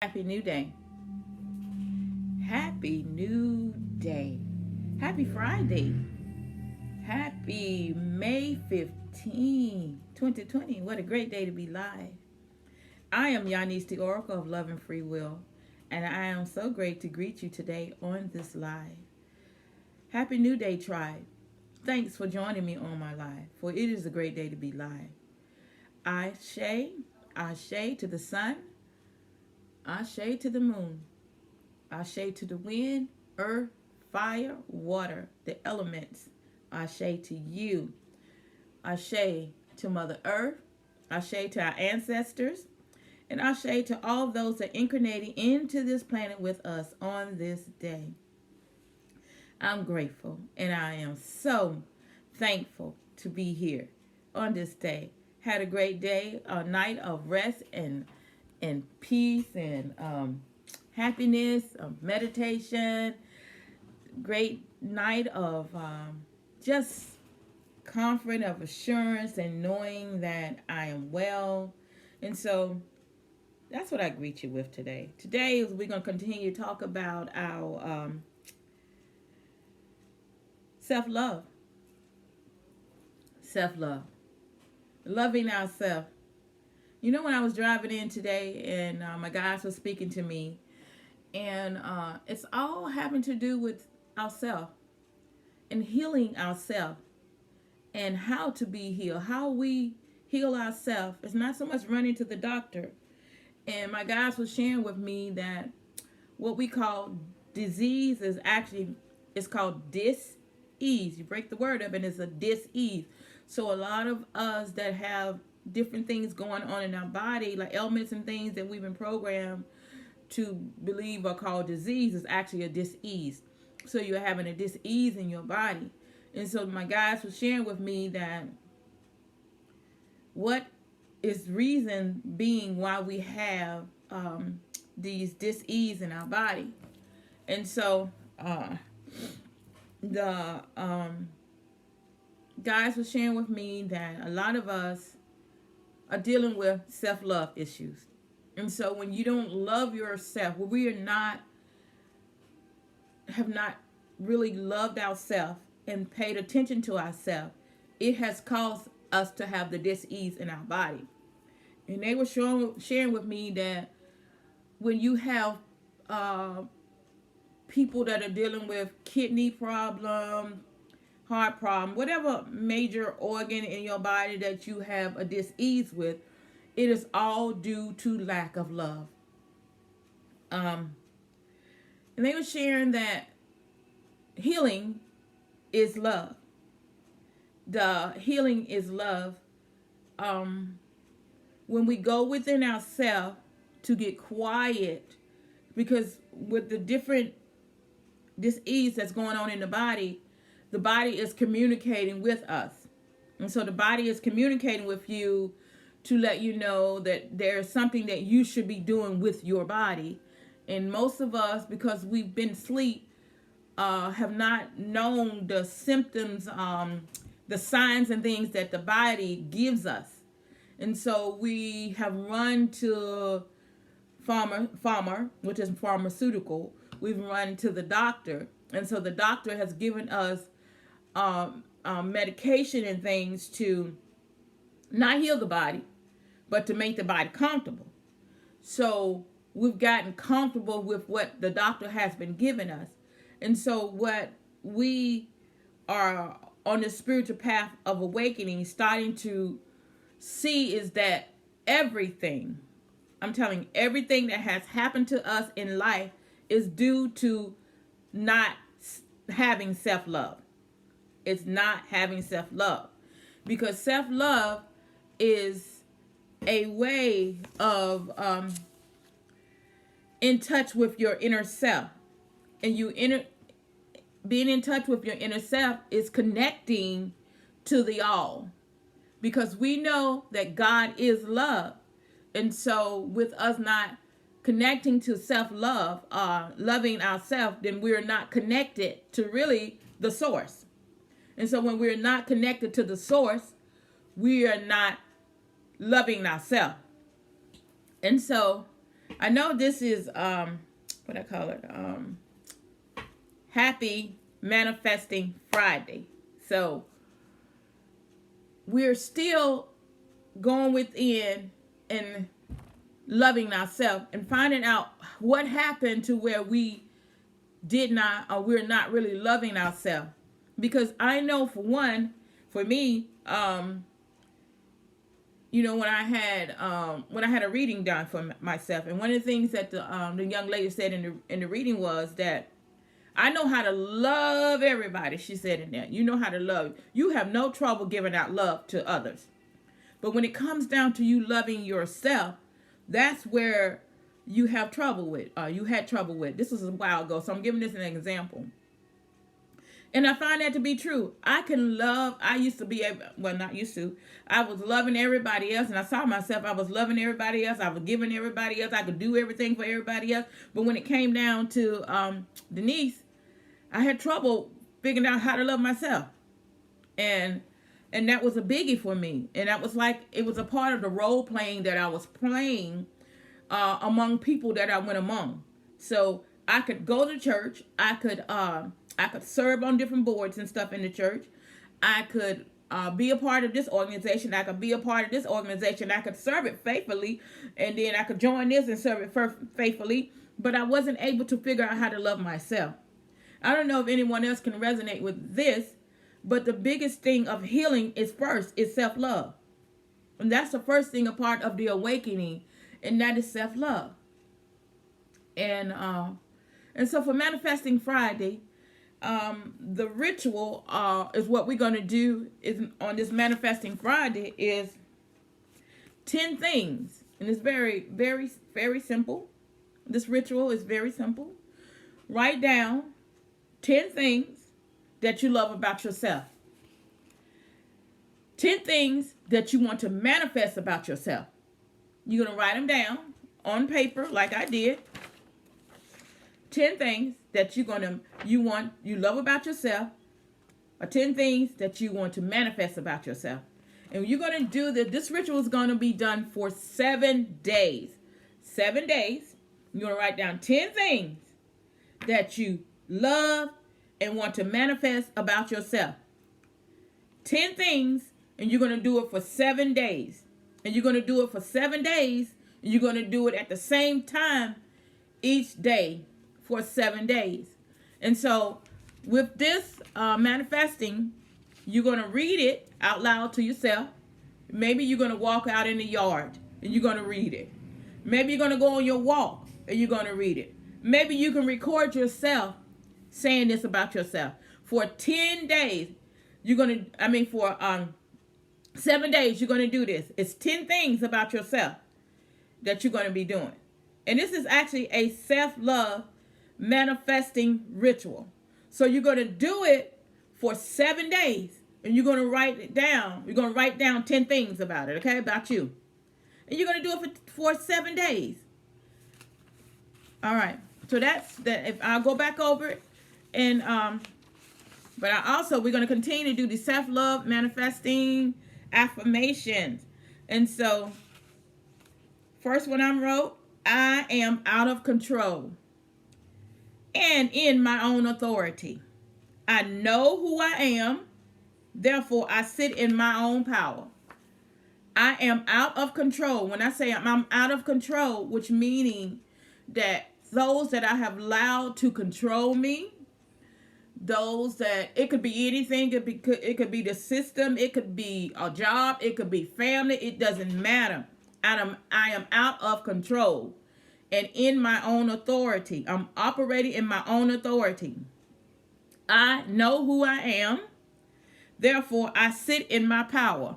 Happy New Day. Happy New Day. Happy Friday. Happy May 15th, 2020. What a great day to be live. I am Yanis, the Oracle of Love and Free Will, and I am so great to greet you today on this live. Happy New Day, tribe. Thanks for joining me on my live, for it is a great day to be live. Ashe, Ashe to the sun, Ashe to the moon, Ashe to the wind, earth, fire, water, the elements. Ashe to you. Ashe to Mother Earth. Ashe to our ancestors. And Ashe to all those that incarnated into this planet with us on this day. I'm grateful and I am so thankful to be here on this day. Had a great day, a night of rest and peace and happiness, meditation, great night of just comfort, of assurance, and knowing that I am well. And so that's what I greet you with today. Today is we're going to continue to talk about our self-love. Self-love. Loving ourselves. You know, when I was driving in today and my guys were speaking to me, and it's all having to do with ourselves and healing ourselves and how to be healed, how we heal ourselves. It's not so much running to the doctor. And my guys were sharing with me that what we call disease is actually, it's called dis-ease. You break the word up and it's a dis-ease. So a lot of us that have different things going on in our body, like ailments and things that we've been programmed to believe are called disease, is actually a dis-ease. So you're having a dis-ease in your body. And so my guys were sharing with me that what is reason being why we have these dis-ease in our body. And so the guys were sharing with me that a lot of us are dealing with self-love issues. And so when you don't love yourself, when we have not really loved ourselves and paid attention to ourselves, it has caused us to have the dis-ease in our body. And they were sharing with me that when you have people that are dealing with kidney problem, heart problem, whatever major organ in your body that you have a dis-ease with, it is all due to lack of love. And they were sharing that healing is love. The healing is love. When we go within ourselves to get quiet, because with the different dis-ease that's going on in the body is communicating with us. And so the body is communicating with you to let you know that there's something that you should be doing with your body. And most of us, because we've been asleep, have not known the symptoms, the signs and things that the body gives us. And so we have run to pharma, which is pharmaceutical. We've run to the doctor. And so the doctor has given us medication and things to not heal the body, but to make the body comfortable. So we've gotten comfortable with what the doctor has been giving us. And so what we are on the spiritual path of awakening, starting to see is that everything, I'm telling you, everything that has happened to us in life is due to not having self-love. It's not having self-love. Because self-love is a way of in touch with your inner self. And being in touch with your inner self is connecting to the all. Because we know that God is love. And so with us not connecting to self-love, loving ourselves, then we're not connected to really the source. And so when we're not connected to the source, we are not loving ourselves. And so I know this is what I call it, Happy Manifesting Friday. So we're still going within and loving ourselves and finding out what happened to where we did not, or we're not really loving ourselves. Because I know, for one, for me, when I had a reading done for myself, and one of the things that the young lady said in the reading was that I know how to love everybody. She said in there, you know how to love. You have no trouble giving out love to others. But when it comes down to you loving yourself, that's where you have trouble with. You had trouble with. This was a while ago, so I'm giving this an example. And I find that to be true. I used to be, well, not used to. I was loving everybody else, and I saw myself, I was loving everybody else. I was giving everybody else. I could do everything for everybody else. But when it came down to Denise, I had trouble figuring out how to love myself. And that was a biggie for me. And that was like, it was a part of the role playing that I was playing among people that I went among. So I could go to church. I could serve on different boards and stuff in the church. I could be a part of this organization. I could be a part of this organization. I could serve it faithfully. And then I could join this and serve it faithfully. But I wasn't able to figure out how to love myself. I don't know if anyone else can resonate with this, but the biggest thing of healing is self-love. And that's the first thing, a part of the awakening, and that is self-love. And so for Manifesting Friday, the ritual is what we're going to do is on this Manifesting Friday is 10 things. And it's very, very, very simple. This ritual is very simple. Write down 10 things that you love about yourself. 10 things that you want to manifest about yourself. You're going to write them down on paper like I did. 10 things that you love about yourself, or 10 things that you want to manifest about yourself. And you're going to do this ritual is going to be done for 7 days. 7 days. You're going to write down 10 things that you love and want to manifest about yourself. 10 things, and you're going to do it for 7 days. And you're going to do it for 7 days, and you're going to do it at the same time each day for 7 days. And so with this manifesting, you're going to read it out loud to yourself. Maybe you're going to walk out in the yard and you're going to read it. Maybe you're going to go on your walk and you're going to read it. Maybe you can record yourself saying this about yourself. For 10 days, for 7 days, you're going to do this. It's 10 things about yourself that you're going to be doing. And this is actually a self-love manifesting ritual. So you're going to do it for 7 days, and you're going to write it down. You're going to write down 10 things about it, okay, about you. And you're going to do it for 7 days. All right. So that's that. If I'll go back over it, and but we're going to continue to do the self-love manifesting affirmations. And so, first one I wrote, I am out of control and in my own authority. I know who I am, therefore I sit in my own power. I am out of control. When I say I'm out of control, which meaning that those that I have allowed to control me, those that, it could be anything, it could be the system, it could be a job, it could be family, it doesn't matter. I am out of control and in my own authority. I'm operating in my own authority. I know who I am, therefore I sit in my power.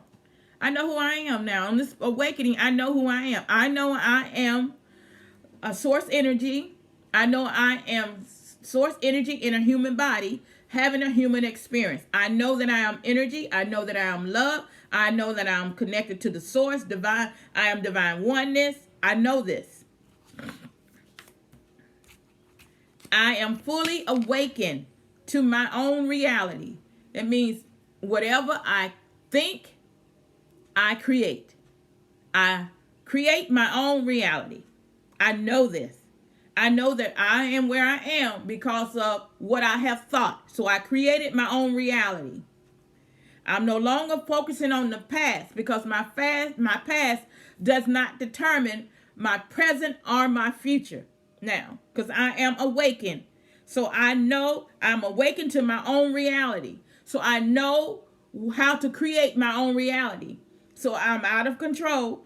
I know who I am now. On this awakening, I know who I am. I know I am a source energy. I know I am source energy in a human body, having a human experience. I know that I am energy. I know that I am love. I know that I am connected to the source, divine. I am divine oneness. I know this. I am fully awakened to my own reality. That means whatever I think, I create. I create my own reality. I know this. I know that I am where I am because of what I have thought. So I created my own reality. I'm no longer focusing on the past because my past does not determine my present or my future now, because I am awakened. So I know I'm awakened to my own reality. So I know how to create my own reality. So I'm out of control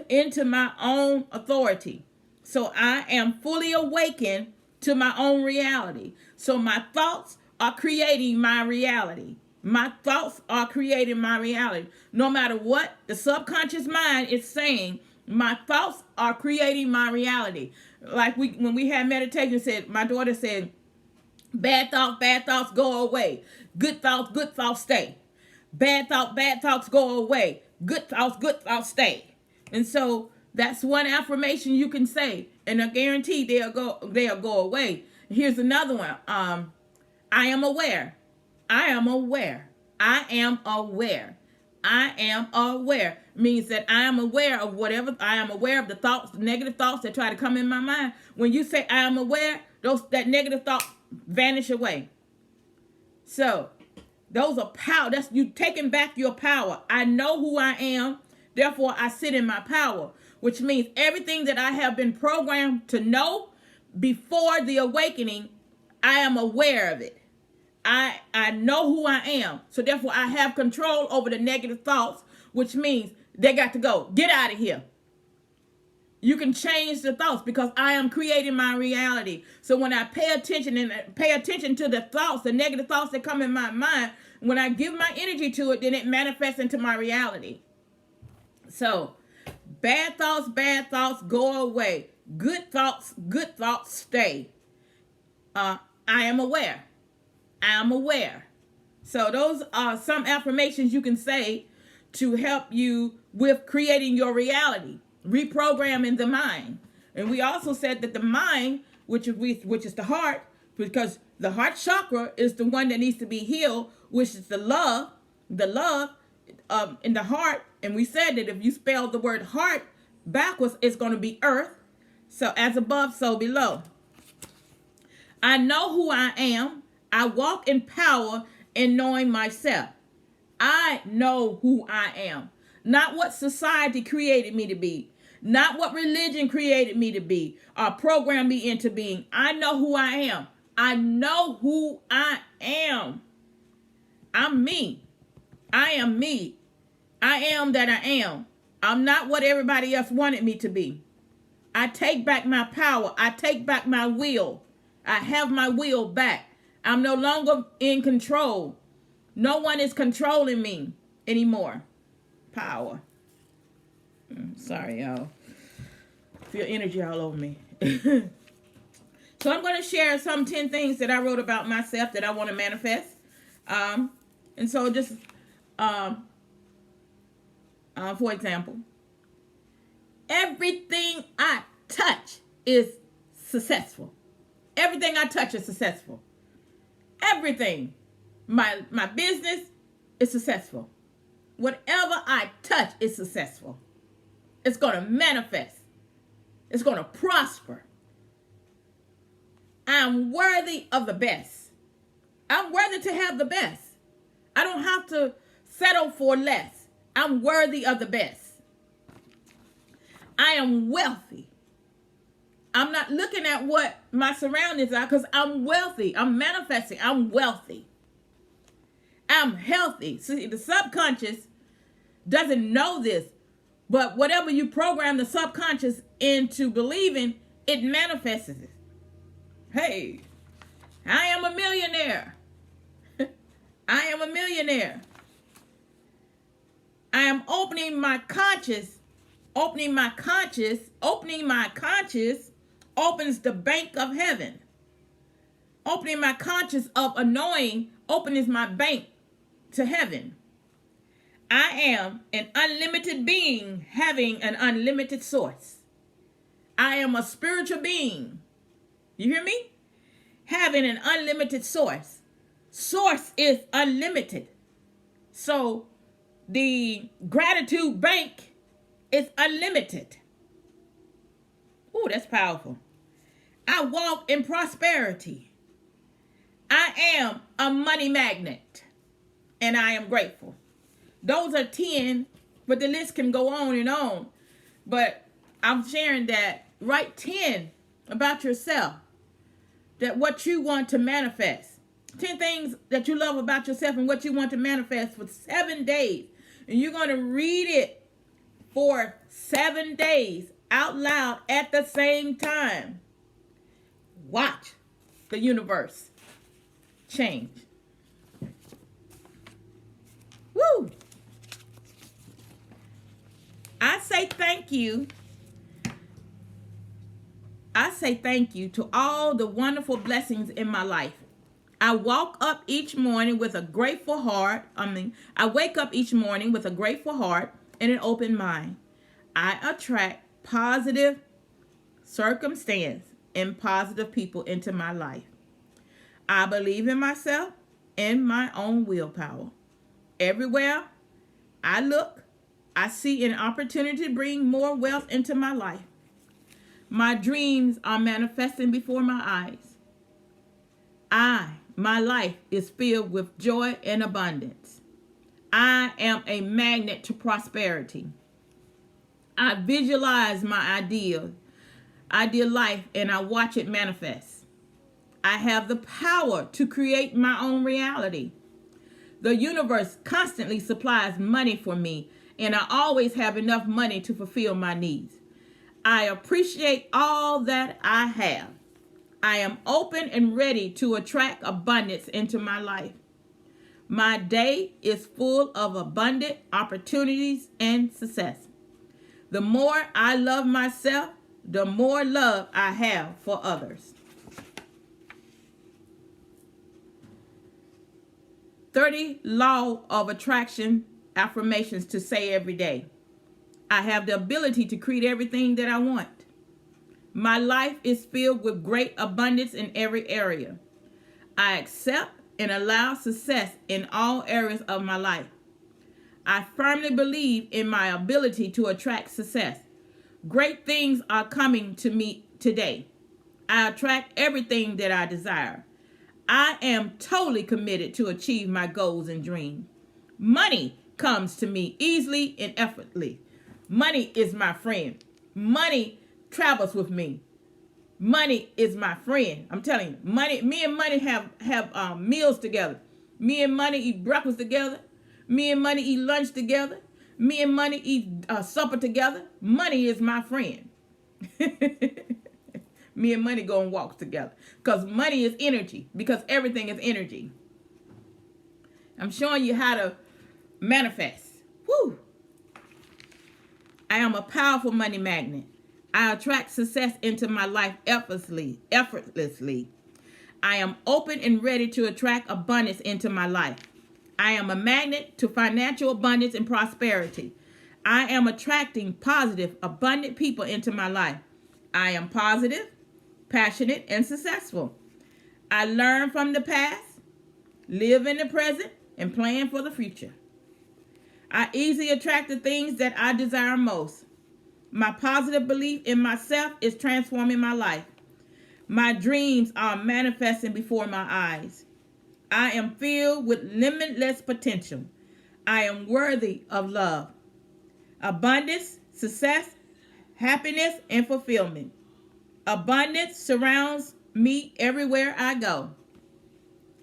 into my own authority. So I am fully awakened to my own reality. So my thoughts are creating my reality. My thoughts are creating my reality. No matter what the subconscious mind is saying, my thoughts are creating my reality. Like when we had meditation, said my daughter said, bad thoughts go away. Good thoughts stay. Bad thoughts go away. Good thoughts stay. And so that's one affirmation you can say, and I guarantee they'll go away. Here's another one. I am aware. I am aware. I am aware. I am aware means that I am aware of whatever. I am aware of the thoughts, the negative thoughts that try to come in my mind. When you say I am aware, that negative thought vanish away. So those are power. That's you taking back your power. I know who I am. Therefore, I sit in my power, which means everything that I have been programmed to know before the awakening, I am aware of it. I know who I am. So therefore, I have control over the negative thoughts, which means they got to go. Get out of here. You can change the thoughts because I am creating my reality. So when I pay attention to the thoughts, the negative thoughts that come in my mind, when I give my energy to it, then it manifests into my reality. So bad thoughts go away. Good thoughts stay. I am aware. I am aware. So those are some affirmations you can say to help you with creating your reality, reprogramming the mind. And we also said that the mind, which is the heart, because the heart chakra is the one that needs to be healed, which is the love in the heart. And we said that if you spell the word heart backwards, it's going to be earth. So as above, so below. I know who I am. I walk in power in knowing myself. I know who I am. Not what society created me to be. Not what religion created me to be or programmed me into being. I know who I am. I know who I am. I'm me. I am me. I am that I am. I'm not what everybody else wanted me to be. I take back my power. I take back my will. I have my will back. I'm no longer in control. No one is controlling me anymore. Power. Sorry, y'all. Feel energy all over me. So I'm going to share some 10 things that I wrote about myself that I want to manifest. And so just, for example, everything I touch is successful. Everything I touch is successful. Everything. My business is successful. Whatever I touch is successful. It's going to manifest. It's going to prosper. I'm worthy of the best. I'm worthy to have the best. I don't have to settle for less. I'm worthy of the best. I am wealthy. I'm not looking at what my surroundings are because I'm wealthy. I'm manifesting. I'm wealthy. I'm healthy. See, the subconscious doesn't know this, but whatever you program the subconscious into believing, it manifests it. Hey, I am a millionaire. I am a millionaire. I am opening my conscious opens the bank of heaven. Opening my conscious of a knowing opens my bank to heaven. I am an unlimited being having an unlimited source. I am a spiritual being. You hear me? Having an unlimited source. Source is unlimited. So the gratitude bank is unlimited. Oh, that's powerful. I walk in prosperity. I am a money magnet, and I am grateful. Those are 10, but the list can go on and on. But I'm sharing that. Write 10 about yourself, that what you want to manifest. 10 things that you love about yourself and what you want to manifest for 7 days. And you're going to read it for 7 days out loud at the same time. Watch the universe change. Woo! I say thank you. I say thank you to all the wonderful blessings in my life. I walk up each morning with a grateful heart. I wake up each morning with a grateful heart and an open mind. I attract positive circumstance and positive people into my life. I believe in myself and my own willpower. Everywhere I look, I see an opportunity to bring more wealth into my life. My dreams are manifesting before my eyes. My life is filled with joy and abundance. I am a magnet to prosperity. I visualize my ideal life, and I watch it manifest. I have the power to create my own reality. The universe constantly supplies money for me, and I always have enough money to fulfill my needs. I appreciate all that I have. I am open and ready to attract abundance into my life. My day is full of abundant opportunities and success. The more I love myself, the more love I have for others. 30 law of attraction affirmations to say every day. I have the ability to create everything that I want. My life is filled with great abundance in every area. I accept and allow success in all areas of my life. I firmly believe in my ability to attract success. Great things are coming to me today. I attract everything that I desire. I am totally committed to achieve my goals and dreams. Money comes to me easily and effortlessly. Money is my friend. Money travels with me. Money is my friend. I'm telling you, money. Me and money have meals together. Me and money eat breakfast together. Me and money eat lunch together. Me and money eat supper together. Money is my friend. Me and money go on walks together. Because money is energy. Because everything is energy. I'm showing you how to manifest. Woo! I am a powerful money magnet. I attract success into my life effortlessly. I am open and ready to attract abundance into my life. I am a magnet to financial abundance and prosperity. I am attracting positive, abundant people into my life. I am positive, passionate, and successful. I learn from the past, live in the present, and plan for the future. I easily attract the things that I desire most. My positive belief in myself is transforming my life. My dreams are manifesting before my eyes. I am filled with limitless potential. I am worthy of love, abundance, success, happiness, and fulfillment. Abundance surrounds me everywhere I go.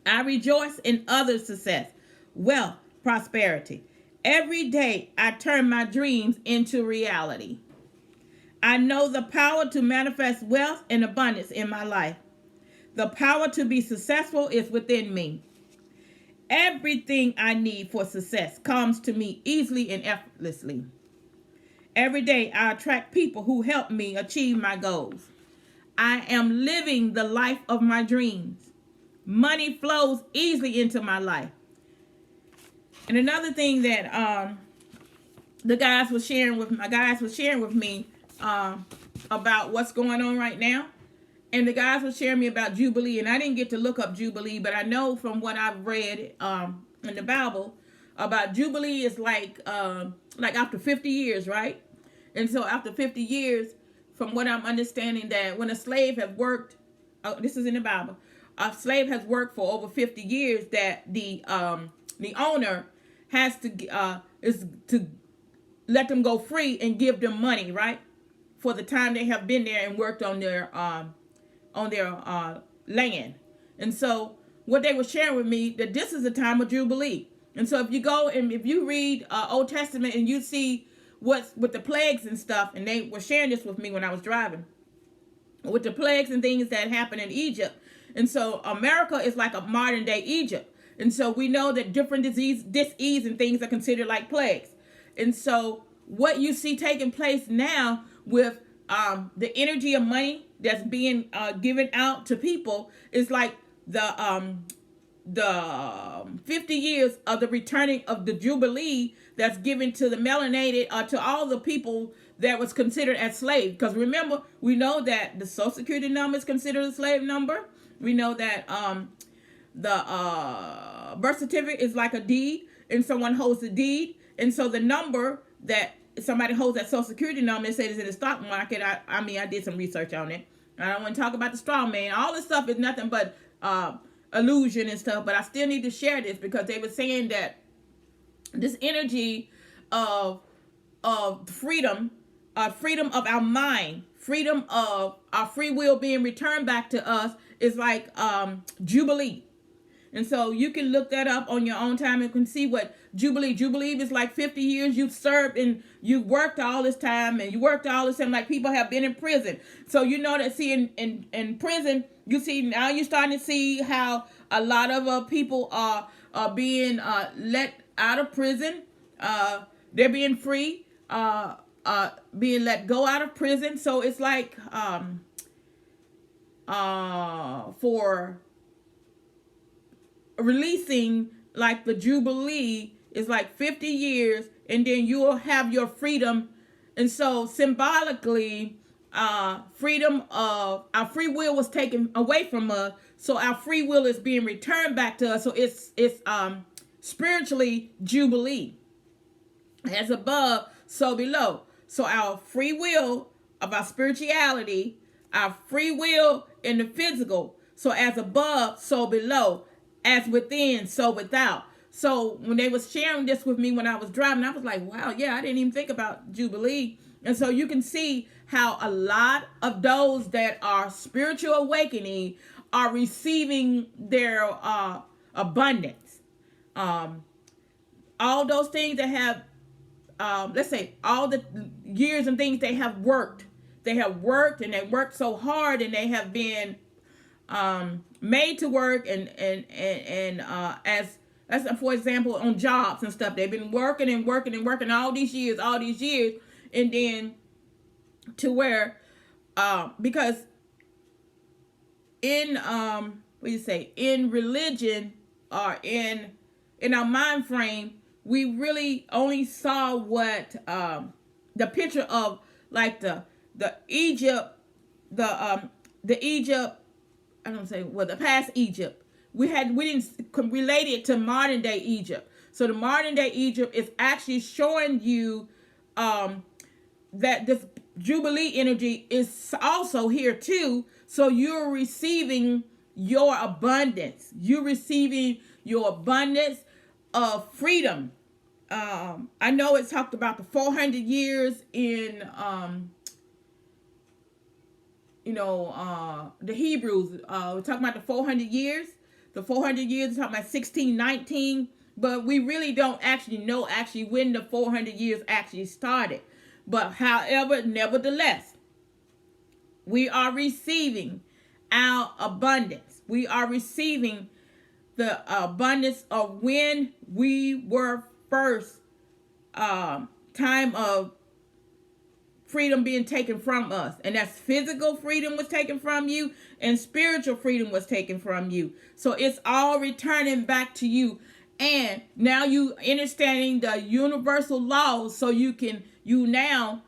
I rejoice in others' success, wealth, prosperity. Every day I turn my dreams into reality. I know the power to manifest wealth and abundance in my life. The power to be successful is within me. Everything I need for success comes to me easily and effortlessly. Every day I attract people who help me achieve my goals. I am living the life of my dreams. Money flows easily into my life. And another thing that my guys was sharing with me about what's going on right now. And the guys were sharing me about Jubilee, and I didn't get to look up Jubilee, but I know from what I've read in the Bible about Jubilee is like after 50 years, right? And so after 50 years, from what I'm understanding, that when a slave has worked, this is in the Bible, a slave has worked for over 50 years, that the owner has to is to let them go free and give them money, right, for the time they have been there and worked on their land. And so what they were sharing with me, that this is a time of Jubilee. And so if you go and if you read Old Testament and you see what's with the plagues and stuff, and they were sharing this with me when I was driving, with the plagues and things that happened in Egypt. And so America is like a modern day Egypt. And so we know that different disease and things are considered like plagues. And so what you see taking place now with the energy of money that's being given out to people is like the 50 years of the returning of the Jubilee that's given to the melanated, to all the people that was considered as slaves. Because remember, we know that the Social Security number is considered a slave number. We know that the birth certificate is like a deed, and someone holds the deed. And so the number that somebody holds, that Social Security number, they say it's in the stock market. I did some research on it. I don't want to talk about the straw man. All this stuff is nothing but illusion and stuff. But I still need to share this because they were saying that this energy of freedom, freedom of our mind, freedom of our free will being returned back to us is like Jubilee. And so you can look that up on your own time and can see what Jubilee is like. 50 years you've served and you worked all this time, and you worked all this time, like people have been in prison. So you know that, see, in prison, you see now you're starting to see how a lot of people are being let out of prison. They're being free, being let go out of prison. So it's like for releasing, like the Jubilee is like 50 years, and then you'll have your freedom. And so symbolically, freedom of our free will was taken away from us, so our free will is being returned back to us. So it's spiritually Jubilee. As above, so below. So our free will of our spirituality, our free will in the physical. So as above, so below. As within, so without. So when they was sharing this with me when I was driving, I was like, wow, yeah, I didn't even think about Jubilee. And so you can see how a lot of those that are spiritual awakening are receiving their abundance. All those things that have, let's say, all the years and things they have worked. They have worked, and they worked so hard, and they have been made to work, and as for example on jobs and stuff, they've been working all these years, and then to where because in in religion, or in our mind frame, we really only saw what the picture of, like the Egypt, the Egypt, I don't say, well, the past Egypt. We didn't relate it to modern day Egypt. So the modern day Egypt is actually showing you that this Jubilee energy is also here too. So you're receiving your abundance. You're receiving your abundance of freedom. I know it's talked about the 400 years in the Hebrews. We're talking about the 400 years. The 400 years is talking about 1619. But we really don't actually know when the 400 years actually started. But however, nevertheless, we are receiving our abundance. We are receiving the abundance of when we were first time of freedom being taken from us. And that's physical freedom was taken from you, and spiritual freedom was taken from you. So it's all returning back to you. And now you understanding the universal laws, so you now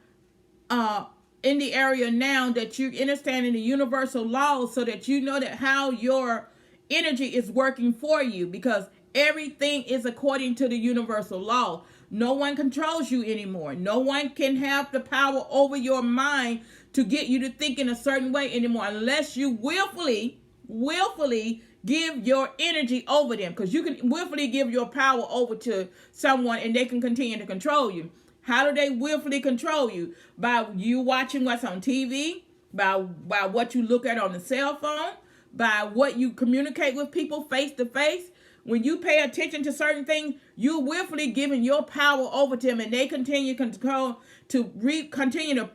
in the area now that you're understanding the universal laws, so that you know that how your energy is working for you, because everything is according to the universal law. No one controls you anymore. No one can have the power over your mind to get you to think in a certain way anymore, unless you willfully give your energy over them. Because you can willfully give your power over to someone and they can continue to control you. How do they willfully control you? By you watching what's on TV, by what you look at on the cell phone, by what you communicate with people face to face. When you pay attention to certain things, you willfully giving your power over to them, and they continue to continue to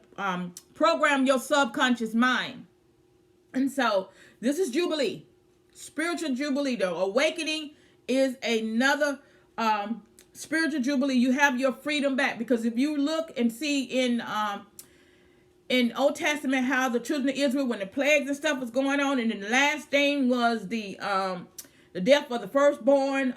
program your subconscious mind. And so this is Jubilee, spiritual Jubilee. The awakening is another spiritual Jubilee. You have your freedom back, because if you look and see in Old Testament how the children of Israel, when the plagues and stuff was going on, and then the last thing was the death of the firstborn.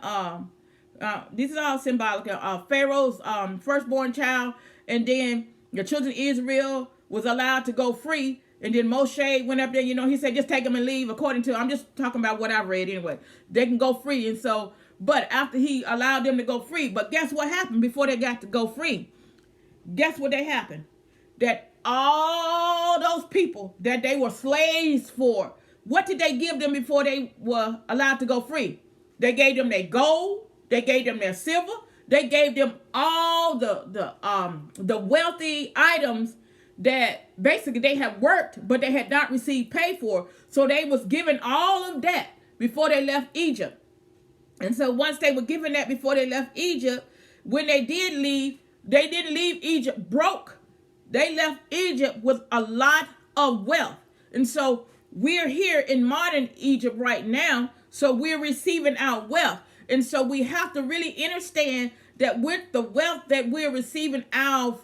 This is all symbolic of Pharaoh's firstborn child, and then the children of Israel was allowed to go free. And then Moshe went up there, he said, just take them and leave. I'm just talking about what I read anyway. They can go free. And so, but after he allowed them to go free, but guess what happened before they got to go free? Guess what happened? That all those people that they were slaves for, what did they give them before they were allowed to go free? They gave them their gold. They gave them their silver. They gave them all the wealthy items that basically they had worked, but they had not received pay for. So they was given all of that before they left Egypt. And so once they were given that before they left Egypt, when they did leave, they didn't leave Egypt broke. They left Egypt with a lot of wealth. And so we're here in modern Egypt right now, so we're receiving our wealth. And so we have to really understand that with the wealth that we're receiving our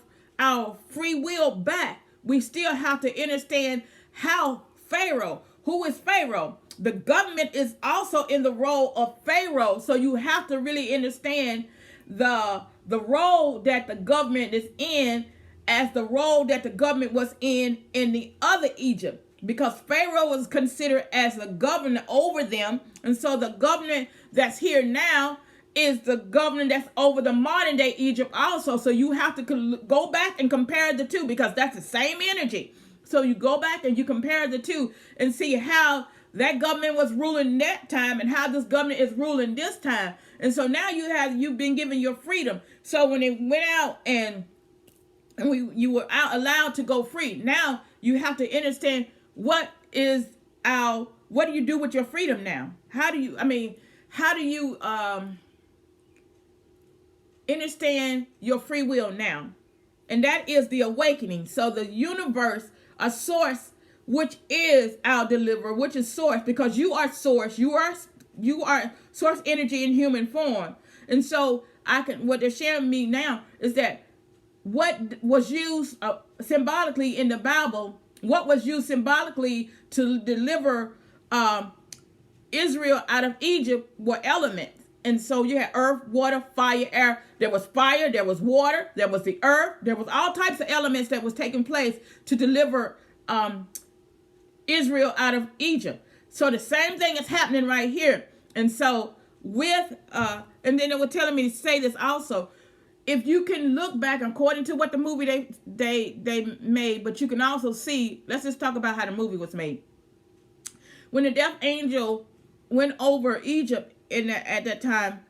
free will back, we still have to understand how Pharaoh, who is Pharaoh? The government is also in the role of Pharaoh. So you have to really understand the role that the government is in as the role that the government was in the other Egypt. Because Pharaoh was considered as the governor over them. And so the government that's here now is the governor that's over the modern day Egypt also. So you have to go back and compare the two, because that's the same energy. So you go back and you compare the two and see how that government was ruling that time and how this government is ruling this time. And so now you've been given your freedom. So when it went out and you were allowed to go free, now you have to understand what do you do with your freedom now? How do you understand your free will now? And that is the awakening. So the universe, a source, which is our deliverer, which is source, because you are source, you are source energy in human form. And so what they're sharing me now is that what was used symbolically in the Bible, what was used symbolically to deliver Israel out of Egypt were elements. And so you had earth, water, fire, air. There was fire, there was water, there was the earth. There was all types of elements that was taking place to deliver Israel out of Egypt. So the same thing is happening right here. And so and then they were telling me to say this also. If you can look back according to what the movie they made, but you can also see, let's just talk about how the movie was made. When the death angel went over Egypt at that time,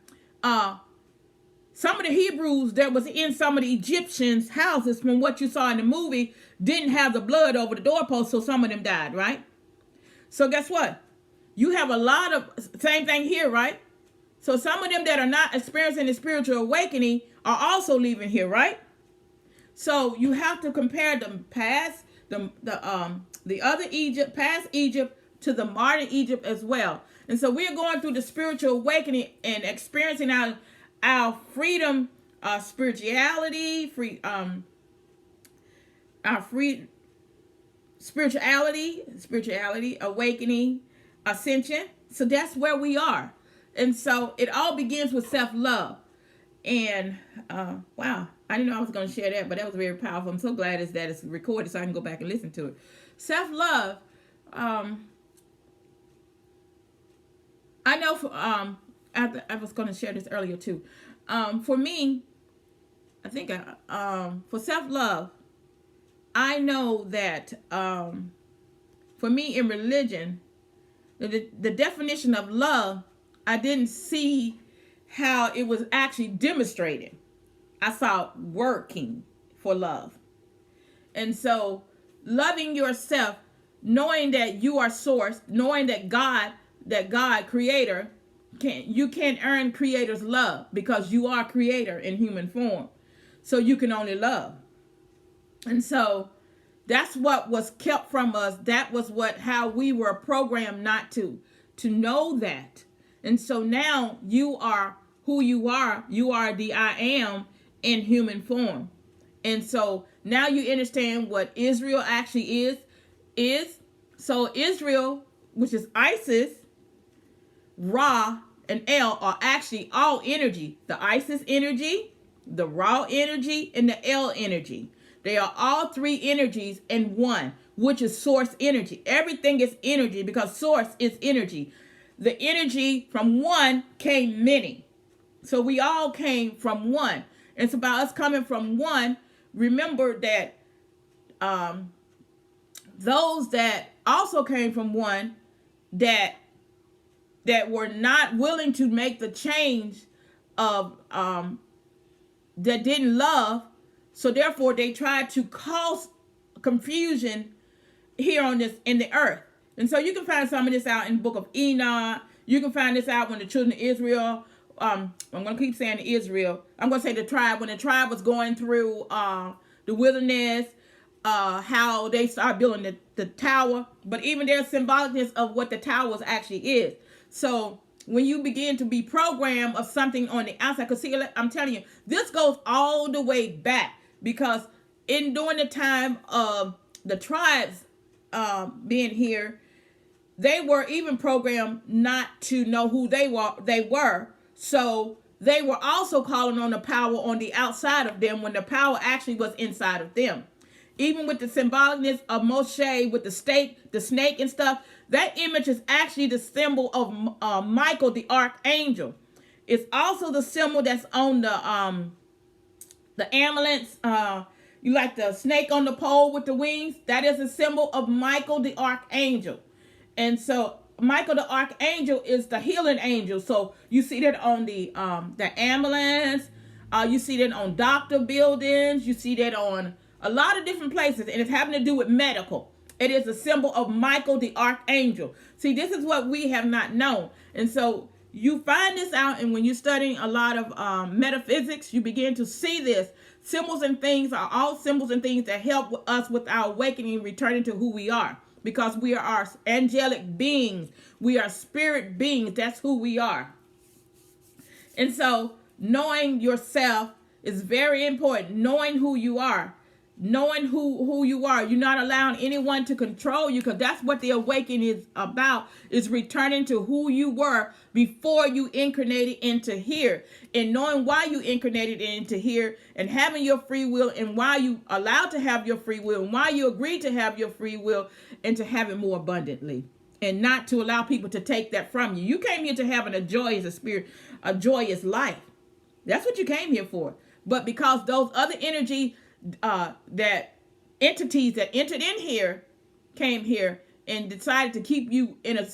some of the Hebrews that was in some of the Egyptians' houses, from what you saw in the movie, didn't have the blood over the doorpost, so some of them died, right? So guess what? You have a lot of, same thing here, right? So some of them that are not experiencing the spiritual awakening are also leaving here, right? So you have to compare the past, the other Egypt, past Egypt, to the modern Egypt as well. And so we're going through the spiritual awakening and experiencing our freedom, spirituality, spirituality, awakening, ascension. So that's where we are. And so it all begins with self-love. And wow, I didn't know I was going to share that, but that was very powerful. I'm so glad that it's recorded so I can go back and listen to it. Self-love, I know I was going to share this earlier too. For me, for self-love, I know that for me in religion, the definition of love, I didn't see how it was actually demonstrated. I saw working for love. And so loving yourself, knowing that you are source, knowing that God creator, you can't earn creator's love because you are creator in human form. So you can only love. And so that's what was kept from us. That was how we were programmed not to know that. And so now you are who you are. You are the I am in human form. And so now you understand what Israel actually is. So Israel, which is Isis, Ra, and El, are actually all energy. The Isis energy, the Ra energy, and the El energy. They are all three energies in one, which is source energy. Everything is energy because source is energy. The energy from one came many. So we all came from one. And it's about us coming from one. Remember that those that also came from one that were not willing to make the change of that didn't love, so therefore they tried to cause confusion here on this in the earth. And so you can find some of this out in the book of Enoch. You can find this out when the children of Israel, I'm going to keep saying Israel. I'm going to say the tribe, when the tribe was going through the wilderness, how they started building the tower. But even there's symbolicness of what the towers actually is. So when you begin to be programmed of something on the outside, because see, I'm telling you, this goes all the way back, because during the time of the tribes being here, they were even programmed not to know who they were. So they were also calling on the power on the outside of them when the power actually was inside of them. Even with the symbolicness of Moshe with the snake and stuff, that image is actually the symbol of Michael the archangel. It's also the symbol that's on the amulets. You like the snake on the pole with the wings? That is a symbol of Michael the archangel. And so Michael the archangel is the healing angel. So you see that on the ambulance. You see that on doctor buildings. You see that on a lot of different places. And it's having to do with medical. It is a symbol of Michael the archangel. See, this is what we have not known. And so you find this out, and when you're studying a lot of metaphysics, you begin to see this. Symbols and things are all symbols and things that help us with our awakening, returning to who we are. Because we are angelic beings. We are spirit beings. That's who we are. And so knowing yourself is very important. Knowing who you are. Knowing who you are. You're not allowing anyone to control you, because that's what the awakening is about, is returning to who you were before you incarnated into here, and knowing why you incarnated into here, and having your free will, and why you allowed to have your free will, and why you agreed to have your free will, and to have it more abundantly, and not to allow people to take that from you. You came here to have a joyous spirit, a joyous life. That's what you came here for. But because those other energy that entities that entered in here came here and decided to keep you in a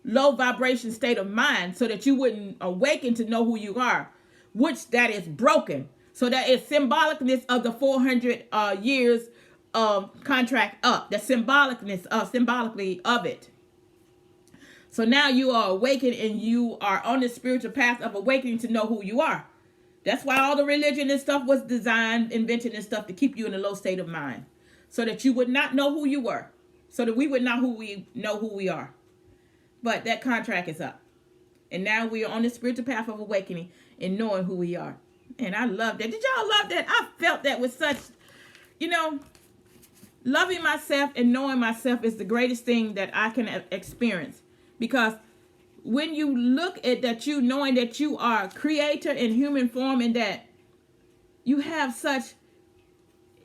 low vibration state of mind, so that you wouldn't awaken to know who you are, which that is broken. So that is symbolicness of the 400 years of contract up. The symbolically of it. So now you are awakened, and you are on the spiritual path of awakening to know who you are. That's why all the religion and stuff was designed, invented and stuff, to keep you in a low state of mind, so that you would not know who you were, so that we would know who we are. But that contract is up, and now we are on the spiritual path of awakening and knowing who we are. And I love that. Did y'all love that? I felt that with such, loving myself and knowing myself is the greatest thing that I can experience, because when you look at that, you knowing that you are a creator in human form, and that you have such,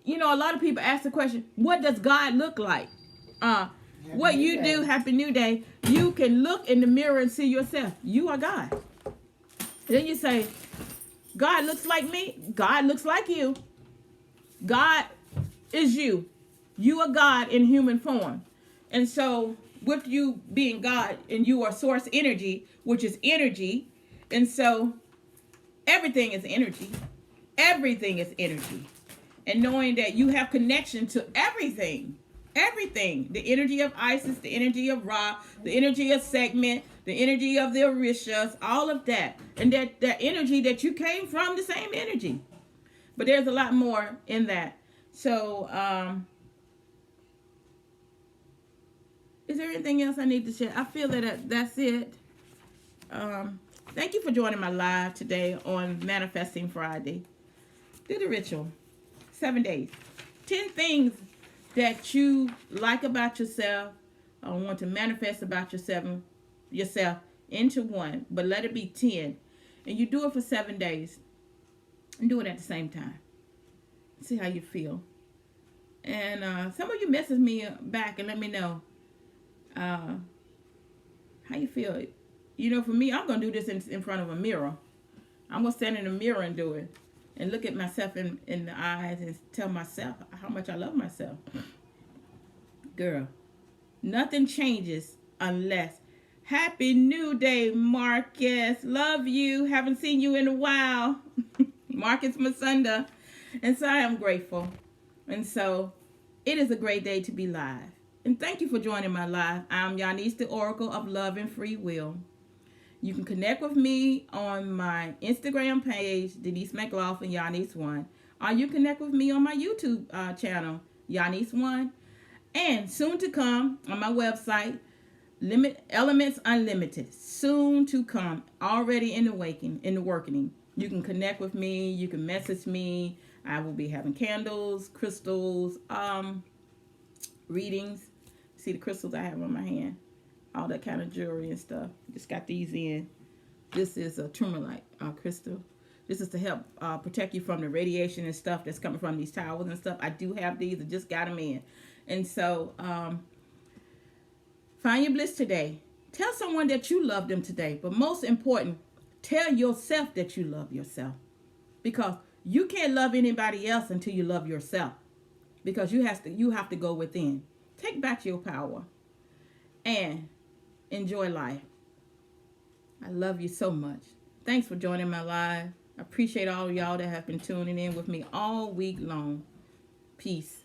a lot of people ask the question, what does God look like? What you do, Happy New Day, you can look in the mirror and see yourself. You are God. Then you say, God looks like me. God looks like you. God is you. You are God in human form. And so with you being God and you are source energy, which is energy, and so everything is energy. Everything is energy. And knowing that you have connection to everything. Everything. The energy of Isis, the energy of Ra, the energy of Segment, the energy of the Orishas, all of that. And that energy that you came from, the same energy. But there's a lot more in that. So, is there anything else I need to share? I feel that that's it. Thank you for joining my live today on Manifesting Friday. Do the ritual. 7 days. 10 things that you like about yourself or want to manifest about yourself into one. But let it be 10. And you do it for 7 days. And do it at the same time. See how you feel. And some of you message me back and let me know how you feel. You know, for me, I'm going to do this in front of a mirror. I'm going to stand in the mirror and do it. And look at myself in the eyes and tell myself how much I love myself. Girl, nothing changes unless. Happy New Day, Marcus. Love you. Haven't seen you in a while. Marcus Masunda. And so I am grateful. And so it is a great day to be live. And thank you for joining my live. I'm Yanice, the Oracle of Love and Free Will. You can connect with me on my Instagram page, Denise McLaughlin, Yanice1. Or you connect with me on my YouTube channel, Yanice1. And soon to come on my website, Elements Unlimited. Soon to come. Already in the working. You can connect with me. You can message me. I will be having candles, crystals, readings. See the crystals I have on my hand. All that kind of jewelry and stuff. Just got these in. This is a turmalite crystal. This is to help protect you from the radiation and stuff that's coming from these towers and stuff. I do have these. I just got them in. And so, find your bliss today. Tell someone that you love them today. But most important, tell yourself that you love yourself. Because you can't love anybody else until you love yourself. Because you have to go within. Take back your power. And enjoy life. I love you so much. Thanks for joining my live. I appreciate all of y'all that have been tuning in with me all week long. Peace.